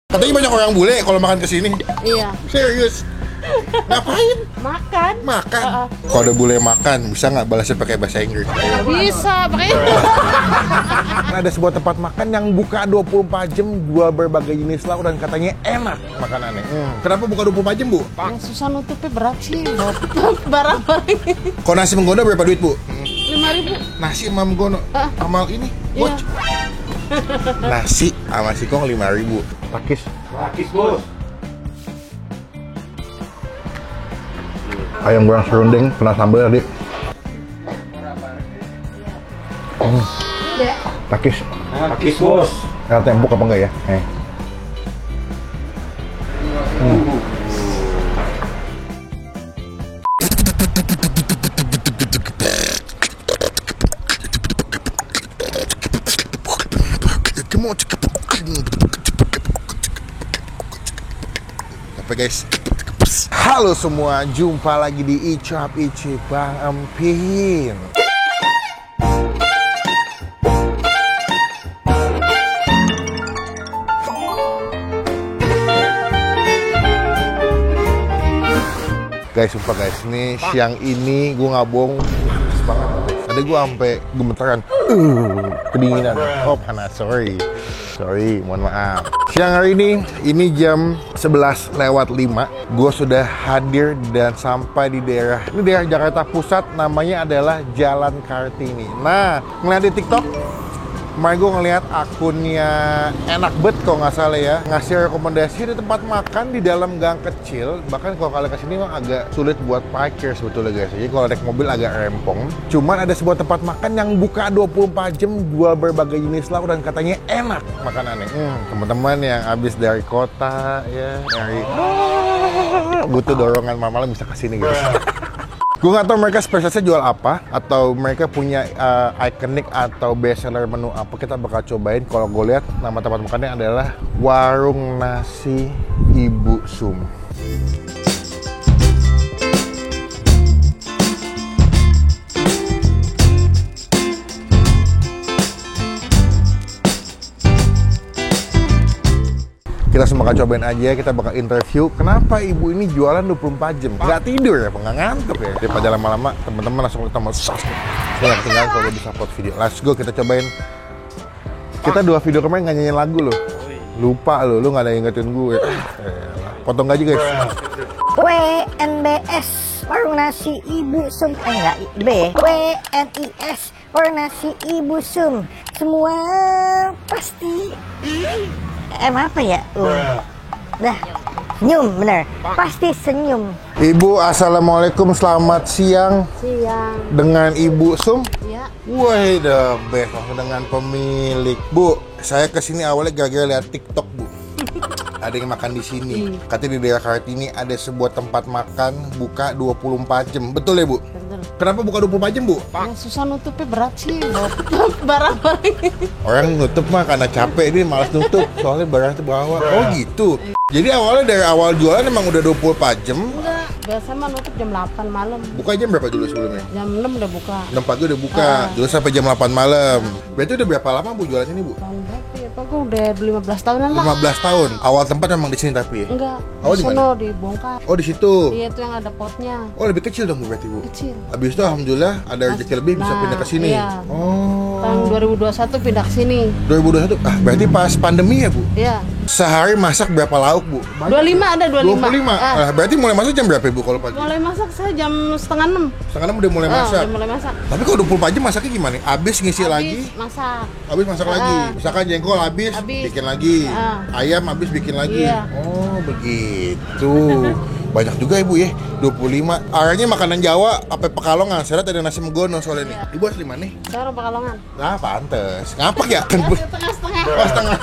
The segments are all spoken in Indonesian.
Katanya banyak orang bule kalau makan kesini. Iya. Serius? Ngapain? Makan. Makan. Kalau ada bule makan, bisa nggak balasnya pakai bahasa Inggris? Bisa, pakai. Ada sebuah tempat makan yang buka 24 jam, jual berbagai jenis lauk dan katanya enak makanannya. Kenapa buka 24 jam, Bu? Yang susah nutupnya berat sih. Barang-barang. Kalau nasi menggono berapa duit, Bu? 5.000. Nasi sama menggono. Amal ini. Iya. Nasi sama sikong 5.000. Pakis. Pakis, Bos. Ayam goreng serundeng, kena sambal tadi. Pakis. Pakis, Bos. Ternyata empuk apa enggak ya? Apa guys? Halo semua, jumpa lagi di Icap Icip Bang Empin. Guys, sumpah guys, ini siang ini gue nggak bohong, panas banget. Tadi gue sampai gemetaran, kedinginan. Oh panas, sorry, mohon maaf. Siang hari ini jam 11:05, gue sudah hadir dan sampai di daerah Jakarta Pusat, namanya adalah Jalan Kartini. Nah, ngeliat di TikTok, kemarin gue ngeliat akunnya Enak Bet kalau nggak salah ya, ngasih rekomendasi di tempat makan di dalam gang kecil. Bahkan kalau kalian kesini memang agak sulit buat parkir sebetulnya guys. Jadi kalau naik mobil agak rempong. Cuman ada sebuah tempat makan yang buka 24 jam, jual berbagai jenis lauk dan katanya enak makanannya. Teman-teman yang habis dari kota ya, dari butuh dorongan malam bisa kesini guys. Gue gak tau mereka spesialisnya jual apa, atau mereka punya ikonik atau best seller menu apa. Kita bakal cobain. Kalau gue lihat nama tempat makannya adalah Warung Nasi Ibu Sum. Kita semua bakal cobain aja, kita bakal interview kenapa ibu ini jualan 24 jam. Nggak tidur ya, nggak ngantuk ya. Daripada lama-lama, teman-teman langsung ke tombol subscribe. Saya nggak ketinggalan kalau bisa upload video. Let's go, kita cobain. Kita 2 video kemarin nggak nyanyiin lagu loh. Lupa lo, lu nggak ada yang ingetin gue. Potong gaji guys. WNBS, Warung Nasi Ibu Sum. Enggak, B. WNIS, Warung Nasi Ibu Sum. Semua pasti apa ya? Dah, senyum bener. Pasti senyum. Ibu, assalamualaikum, selamat siang. Siang. Dengan Ibu Sum? Iya. Wah, the best, langsung dengan pemilik. Bu, saya kesini awalnya gara-gara lihat TikTok, Bu. Ada yang makan di sini. Katanya di daerah Kartini ada sebuah tempat makan buka 24 jam. Betul ya, Bu? Betul. Kenapa buka 24 jam, Bu? Yang susah nutupnya berat sih. Barang-barang. Orang nutup mah karena capek, ini malas nutup. Soalnya barang itu bawa. Oh gitu. Jadi awalnya dari awal jualan emang udah 24 jam. Enggak, biasa mah nutup jam 8 malam. Buka jam berapa dulu sebelumnya? Jam 6 udah buka. 6 pagi udah buka. Dulu sampai jam 8 malam. Berarti udah berapa lama Bu jualan ini, Bu? Tahun berapa ya? Pak, gue udah 15 tahunan lah. 15 tahun. Awal tempat memang di sini tapi. Enggak. Oh, di di sono mana? dibongkar. Oh, di situ. Iya, itu yang ada potnya. Oh, lebih kecil dong Bu berarti, Bu. Kecil. Habis itu alhamdulillah ada rezeki lebih bisa Nah, pindah ke sini. iya. Oh. Tahun 2021 pindah ke sini. 2021. Berarti pas pandemi ya, Bu? Iya. Sehari masak berapa lauk, Bu? 25 ada 25. 25. Berarti mulai masak jam berapa, Bu kalau pagi? Mulai masak saya jam setengah 6. Setengah 6 udah mulai masak. Udah mulai masak. Tapi kalau 24 jam masaknya gimana? Habis ngisi lagi, Masak. habis masak lagi. Misalkan jengkol habis, bikin lagi. Ayam habis bikin lagi. Iya. Oh, begitu. Banyak juga Ibu ya, 25. Arahnya makanan Jawa, apa Pekalongan. Saya lihat ada nasi megono soalnya nih. Ibu asli mana nih? Saya orang Pekalongan. Nah, pantes. Ngapak ya? Kan Setengah-setengah. oh, setengah.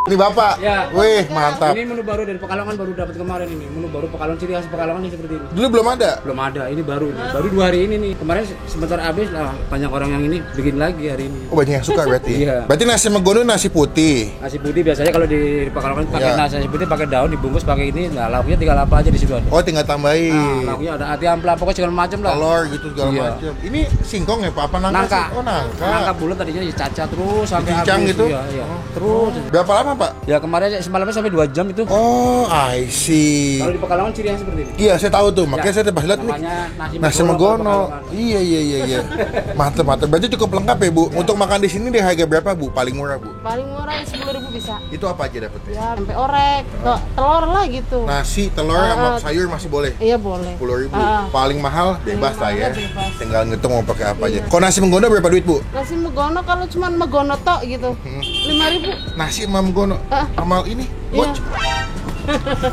Ini Bapak. Ya. Wih, mantap. Ini menu baru dari Pekalongan, baru dapat kemarin ini. Menu baru Pekalongan, ciri khas Pekalongan ini seperti ini. Dulu belum ada. Belum ada, ini baru ini. Baru 2 hari ini nih. Kemarin sebentar habis lah, banyak orang yang ini bikin lagi hari ini. Oh, banyak yang suka berarti. Iya. Berarti nasi megono nasi putih. Nasi putih biasanya kalau di Pekalongan pakai Iya. nasi putih pakai daun dibungkus pakai ini. Nah, lauknya tinggal apa aja di situ ada. Oh, tinggal tambahin. Nah, lauknya ada ati ampla pokoknya segala macam lah. Telur gitu segala Iya. macam. Ini singkong ya, Pak? Apa nangka? Nangka. sih? Oh, nangka. Nangka bulat tadinya dicaca terus sampai Dicincang habis. gitu? Iya, iya. Terus. Berapa lama, Pak? Ya kemarin semalamnya sampai 2 jam itu. Oh, I see. Kalau di Pekalongan ciri yang seperti ini. Iya, saya tahu tuh. Makanya saya pas lihat nih. Namanya Nasi Megono. Iya. Mantep. Berarti cukup lengkap ya, Bu. Untuk makan di sini di harga berapa, Bu? Paling murah, Bu? Paling murah 10.000 bisa. Itu apa aja dapetnya? Ya, sampai orek, telur lah gitu. Nasi, telur, sama sayur masih boleh. Iya boleh. 10.000. Paling mahal bebas lah ya. Bebas. Tinggal ngitung mau pakai apa aja. Kalau nasi Megono berapa duit, Bu? Nasi Megono kalau cuma Megono tok gitu, 5.000. Nasi sama Megono. Amal ini. Iya.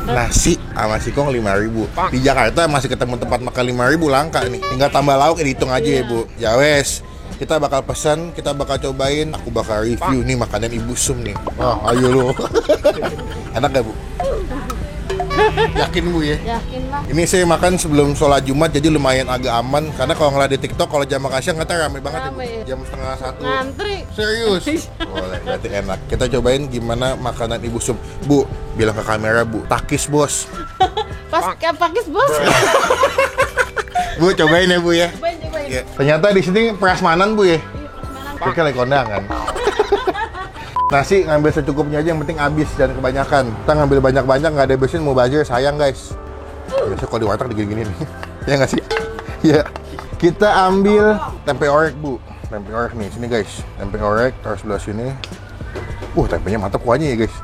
Nasi sama singkong 5.000. Di Jakarta masih ketemu tempat makan 5.000 langka nih. Tinggal tambah lauk dihitung aja ya, Bu. Ya wes. Kita bakal pesan, kita bakal cobain, aku bakal review nih makanan Ibu Sum nih. Oh, ayo lu. Enak gak, Bu? Yakin, Bu ya? Yakin lah. Ini saya makan sebelum sholat Jumat jadi lumayan agak aman. Karena kalau ngeliat di TikTok kalau jam makan siang nggak rame banget ya, Bu. Rame, ya. Jam setengah 1. Ngantri. Serius? Boleh, berarti enak. Kita cobain gimana makanan Ibu Sum. Bu, bilang ke kamera, Bu. Takis, Bos. Pakis bos. Bu, cobain ya, Bu ya. Cobain. Ya. Ternyata di sini prasmanan, Bu ya. Kita lagi kondangan. Nasi ngambil secukupnya aja, yang penting habis dan kebanyakan. Kita ngambil banyak-banyak nggak ada habisin, mau bazir sayang guys. Biasanya kalau di warteg digini-gini nih. Ya nggak sih? Ya. Kita ambil tempe orek, Bu. Tempe orek nih, sini guys. Tempe orek taruh sebelah sini. Tempenya mantap kuahnya ya guys.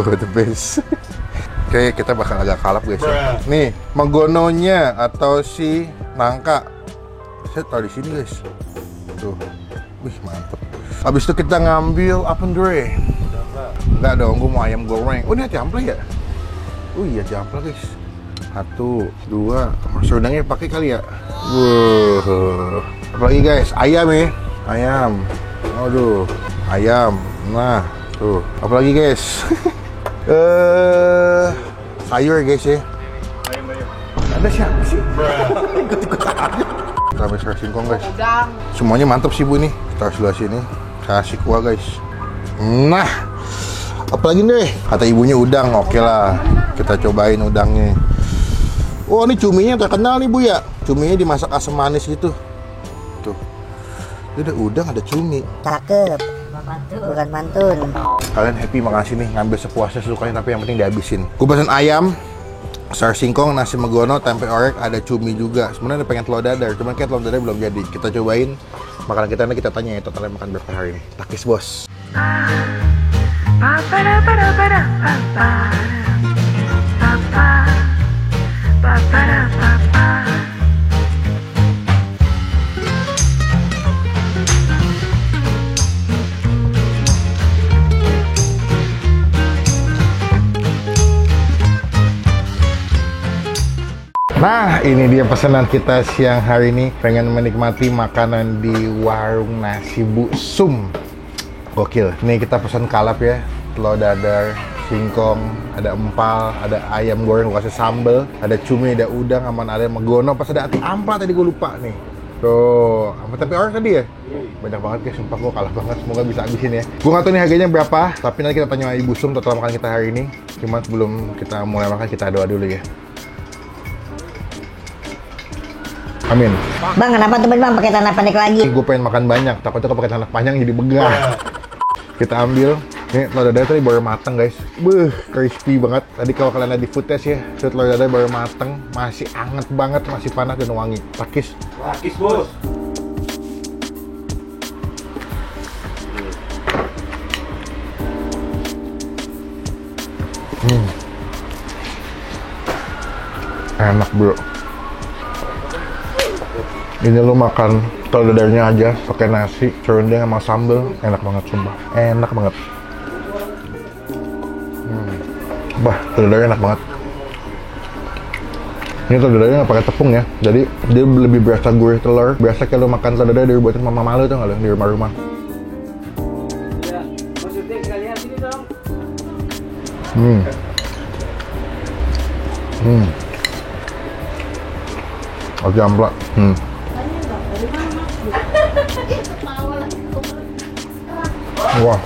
The best. Oke, kita bakal agak kalap guys ya. Nih, Megononya atau si nangka. Saya taruh di sini guys. Tuh. Wih, mantep. Habis itu kita ngambil apa Andre? Enggak dong, gue mau ayam goreng. Oh, ini jample ya? Oh iya, jample guys. 1, 2, serundangnya pakai kali ya? Apalagi guys, ayam ya. Ayam. Aduh, ayam. Nah, tuh. Apalagi guys? Sayur guys ya. Ada siapa sih? Ikut-ikutan aja. Kita ambil sayur singkong guys. Semuanya mantap sih, Bu nih. Kita sebelah sini. Kasih kuah guys. Nah, apalagi nih? Kata ibunya udang, oke lah. Kita cobain udangnya. Oh, ini cuminya terkenal nih, Bu ya. Cuminya dimasak asam manis gitu. Tuh. Ini ada udang, ada cumi. Cakep. Bukan mantun. Kalian happy makasih nih, ngambil sepuasnya sesukanya, tapi yang penting dihabisin. Gue pesen ayam, sayur singkong, nasi Megono, tempe orek, ada cumi juga. Sebenarnya ada pengen telur dadar, cuman kayak telur dadar belum jadi. Kita cobain makanan kita, nanti kita tanya ya totalnya makan berapa hari ini. Takis bos. Nah, ini dia pesanan kita siang hari ini. Pengen menikmati makanan di warung nasi Bu Sum. Gokil. Ini kita pesan kalap ya. Telur dadar, singkong, ada empal, ada ayam goreng kasih sambal, ada cumi, ada udang, aman ada Megono, pas ada ati ampla tadi gue lupa nih. Tuh, apa tapi orang tadi ya? Banyak banget guys, sumpah gue kalah banget. Semoga bisa habisin ya. Gue gak tau nih harganya berapa, tapi nanti kita tanya sama Ibu Sum total makan kita hari ini. Cuman sebelum kita mulai makan, kita doa dulu ya. Amin. Bang, kenapa tuh bang pakai tanah pendek lagi? Gue pengen makan banyak, takutnya kalau pakai tanah panjang jadi begah. Kita ambil, nih telur dadar tadi baru mateng guys. Crispy banget. Tadi kalau kalian lihat di food test ya, telur dadar baru mateng, masih anget banget, masih panas dan wangi. Takis. Takis bos. Enak bro. Ini lu makan telur dadarnya aja pakai nasi, serundeng sama sambal, enak banget sumpah. Enak banget. Bah, telur dadarnya enak banget. Ini telur dadarnya nggak pakai tepung ya, jadi dia lebih berasa gurih telur. Biasa kayak lu makan telur dadar dari buatan mama malu tuh nggak lu di rumah-rumah. Ya, maksudnya kalian sini dong. Oke, ampla. Wah,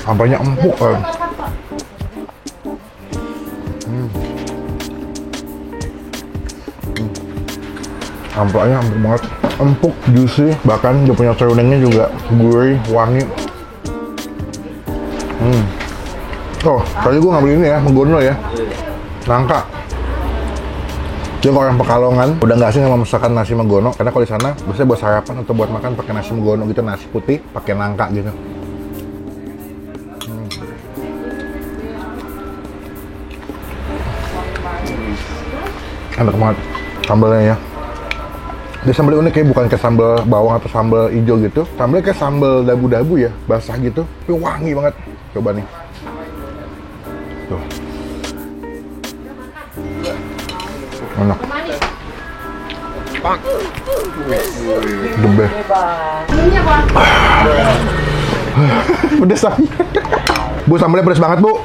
amplanya empuk kan. Amplanya empuk banget, empuk, juicy, bahkan dia punya serundengnya juga gurih, wangi. Oh, tadi gue nggak beli ini ya, menggono ya. Nangka. Jadi kalau orang Pekalongan udah nggak asing sama masakan nasi menggono, karena kalau di sana biasanya buat sarapan atau buat makan pakai nasi menggono gitu, nasi putih pakai nangka gitu. Enak banget sambalnya ya. Dia sambal unik, kayak bukan kayak sambal bawang atau sambal hijau gitu. Sambalnya kayak sambal dabu-dabu ya, basah gitu, tapi wangi banget. Coba nih. Tuh. Enak. The best. Pedes lagi. Bu, sambalnya pedes banget, Bu.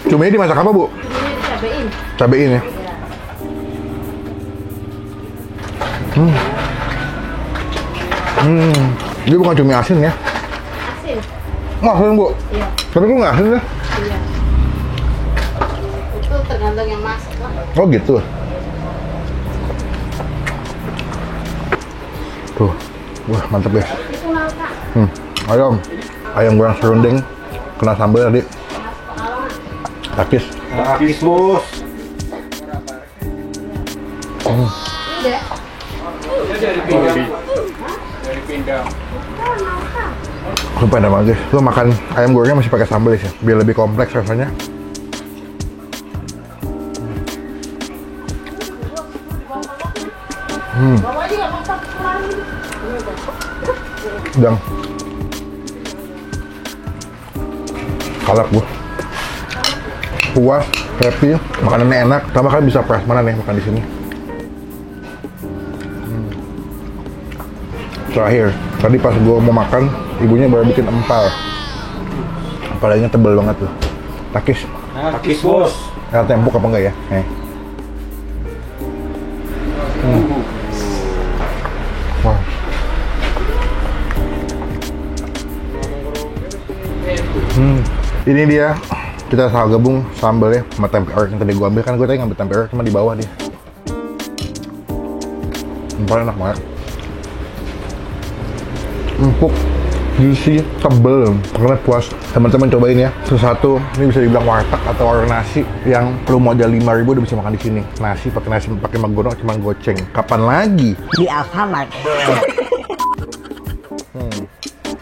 Cuminya dimasak apa, Bu? Cabein. Cabein ya. Ini bukan cumi asin ya? Asin. Nggak asin, Bu? Iya. Tapi kok nggak asin ya? Iya. Itu tergantung yang masak lah. Oh gitu. Tuh, wah mantep ya. Itu nangka. Ayam goreng serundeng, kena sambal tadi. Takis. Habis bos. Udah. Dari pindang. Lupa ada banget. Lu makan ayam gorengnya masih pakai sambal sih, biar lebih kompleks rasanya. Udang. Kalap gua. Puas, happy, makanannya enak. Tambah kan bisa prasmanan nih makan di sini. Terakhir, tadi pas gua mau makan, ibunya baru bikin empal. Empalnya tebel banget tuh. Takis. Takis bos. Empuk apa enggak ya? Wah. Ini dia, kita salah gabung sambalnya sama tempe orek yang tadi gue ambil. Kan gue tadi ngambil tempe orek cuma di bawah dia. Empalnya enak banget, empuk, juicy, tebel, karena puas. Teman-teman cobain ya, sesuatu ini bisa dibilang warteg atau warung nasi yang lu modal 5.000 udah bisa makan di sini. Nasi pakai menggono cuma goceng. Kapan lagi? Di Alfamart.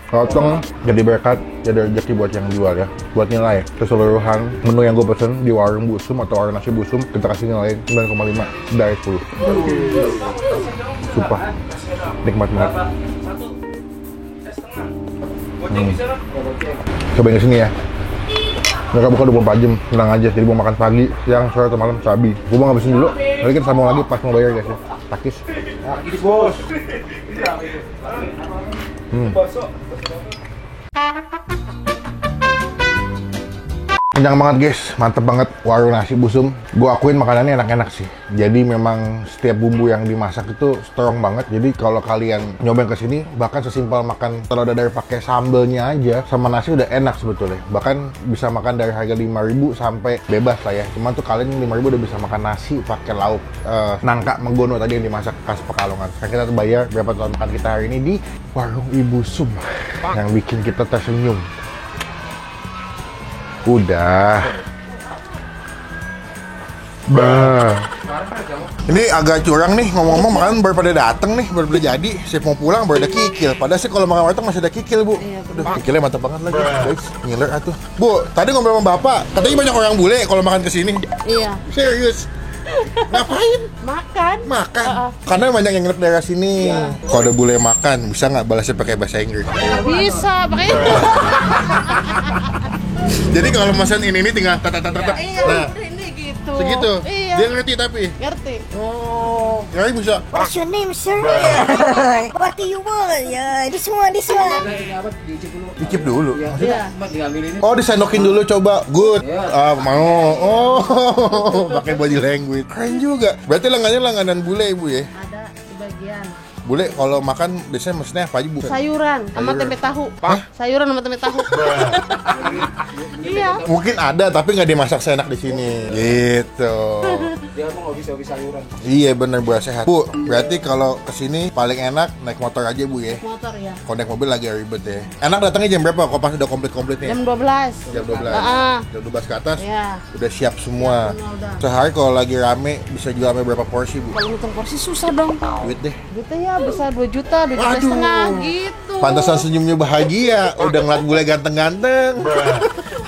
Potong jadi berkat, jadi rezeki buat yang jual ya. Buat nilai keseluruhan menu yang gue pesen di warung Busum atau warung nasi Busum, kita kasih nilai 9,5 dari 10. Sumpah, nikmat banget. Cobain kesini ya. Mereka buka 24 jam, tenang aja. Jadi mau makan pagi, siang, sore, atau malam, sabi. Gue mau ngabisin dulu, nanti kita sambung lagi pas mau bayar guys ya. Takis. Takis bos. Kenyang banget guys, mantep banget warung nasi Busum. Gue akuin makanannya enak-enak sih. Jadi memang setiap bumbu yang dimasak itu strong banget. Jadi kalau kalian nyobain kesini, bahkan sesimpel makan telur dadar pakai sambelnya aja sama nasi udah enak sebetulnya. Bahkan bisa makan dari harga 5.000 sampai bebas lah ya. Cuman tuh kalian 5.000 udah bisa makan nasi pakai lauk nangka menggono tadi yang dimasak khas Pekalongan. Sekarang kita tuh bayar berapa total makan kita hari ini di warung Ibu Sum yang bikin kita tersenyum. Udah. Bah. Ini agak curang nih, ngomong-ngomong makanan baru pada dateng nih, baru jadi. Chef mau pulang baru ada kikil. Padahal sih kalau makan warteg masih ada kikil, Bu. Iya, Aduh, kikilnya mantap banget lagi, guys. Ngiler atuh. Bu, tadi ngobrol sama Bapak, katanya banyak orang bule kalau makan kesini. Iya. Serius. Ngapain? Makan. Makan. Karena banyak yang nginep daerah sini. Kalau ada bule makan, bisa nggak balasnya pakai bahasa Inggris? Bisa, pakai itu. Jadi kalau pesan ini tinggal tata. Iya, ini gitu. Segitu. Iya. Dia ngerti tapi. Ngerti. Oh, ya bisa. What's your name, sir? What do you want? Ya, this one. Dicip dulu. Iya. Mas diambil ini. Oh, disendokin dulu coba. Good. Iya. Mau. Oh, pakai body language. Keren juga. Berarti langganan bule Ibu ya? Ada di bagian. Bule kalau makan biasanya mesennya apa aja, Bu? Sayuran sama tempe tahu. Sayuran sama tempe tahu. Iya. Mungkin ada tapi nggak dimasak seenak di sini. Gitu. Dia mau hobi sayuran. Iya bener buat sehat. Bu, berarti kalau kesini paling enak naik motor aja Bu ya. Motor ya. Kalau naik mobil lagi ribet ya. Enak datangnya jam berapa? Kalau pas udah komplit nih. Jam 12. Jam 12. Jam 12 ke atas. Iya. Udah siap semua. Semua udah. Sehari kalau lagi rame bisa jual sampai berapa porsi Bu? Kalau ngitung porsi susah dong. Duit deh. Gitu ya, bisa 2 juta, 2 juta Waduh. setengah gitu. Pantesan senyumnya bahagia. Udah ngeliat bule ganteng-ganteng.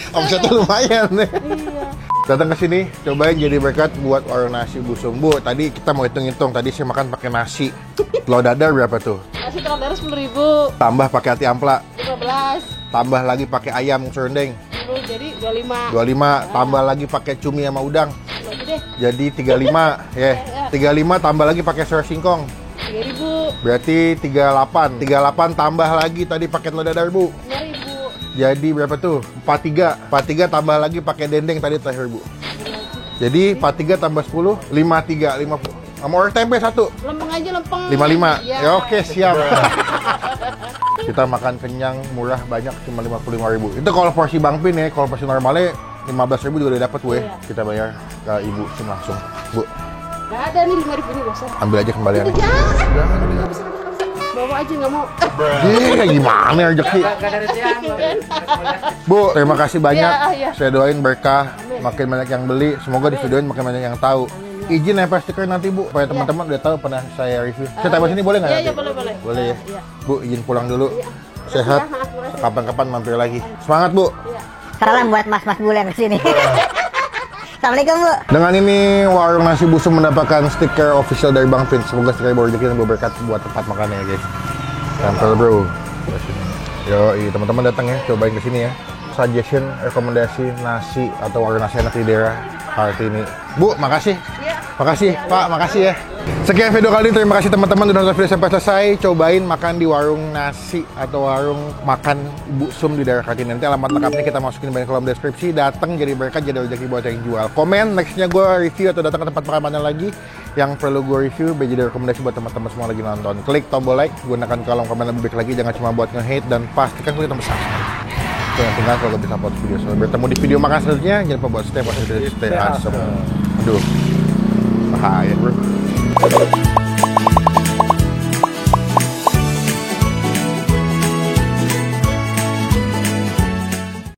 Omsetnya lumayan deh. Iya. Datang ke sini, cobain jadi berkat buat warung nasi busung. Bu, tadi kita mau hitung-hitung. Tadi saya makan pakai nasi. Telur dadar berapa tuh? Nasi telur dadar 10.000. Tambah pakai hati ampla. 15. Tambah lagi pakai ayam serundeng. 10 jadi 25. 25. Tambah lagi pakai cumi sama udang. Lagi deh. Jadi 35. Ya. 35 tambah lagi pakai sayur singkong. 3.000. Berarti 38. 38 tambah lagi tadi pakai telur dadar, Bu. 5.000. Jadi berapa tuh? 43. 43 tambah lagi pakai dendeng tadi terakhir, Bu. Jadi 43 tambah 10, 53, 50. Sama orek tempe 1. Lempeng aja lempeng. 55. Iya. Ya oke, siap. Kita makan kenyang, murah, banyak cuma 55.000. Itu kalau porsi Bang Pin ya, kalau porsi normalnya 15.000 juga udah dapat, Bu ya. Iya. Kita bayar ke Ibu SIM langsung. Bu, Gak ada nih 5.000 nih bosan. ambil aja kembaliannya. Jangan. Bawa aja nggak mau. Gimana rezeki? Gak dari tiang. Bu, terima kasih banyak. Iya. Saya doain berkah, makin banyak yang beli. Semoga di videoin makin banyak yang tahu. Izin nempel stiker nanti, Bu, supaya teman-teman udah tahu pernah saya review. Saya tempel sini boleh nggak? Iya, nanti? iya, boleh. Boleh ya. Iya. Bu, izin pulang dulu. Sehat. Makasih. Kapan-kapan mampir lagi. Semangat, Bu. Salam buat mas-mas bule yang kesini. Assalamualaikum Bu. Dengan ini warung nasi busung mendapatkan stiker official dari Bang Pin. Semoga stiker baru rezeki dan berberkat buat tempat makannya ya guys. Tempel bro. Yo, teman-teman datang ya, cobain ke sini ya. Suggestion, rekomendasi nasi atau warung nasi enak di daerah Kartini. Bu, makasih. Makasih Pak, makasih ya. Sekian video kali ini, terima kasih teman-teman udah nonton video sampai selesai. Cobain makan di warung nasi atau warung makan Ibu Sum di daerah Kartini. Nanti alamat lengkapnya kita masukin di kolom deskripsi. Datang jadi berkat, jadi rezeki buat yang jual. Komen nextnya gue review atau datang ke tempat makan mana lagi yang perlu gue review, biar jadi rekomendasi buat teman-teman semua lagi nonton. Klik tombol like, gunakan kolom komen lebih baik lagi, jangan cuma buat nge-hate, dan pastikan klik tombol subscribe. Itu yang tinggal kalau bisa upload video. Sampai bertemu di video makan selanjutnya. Jangan lupa buat stay positif, stay awesome. Aduh, bahaya bro.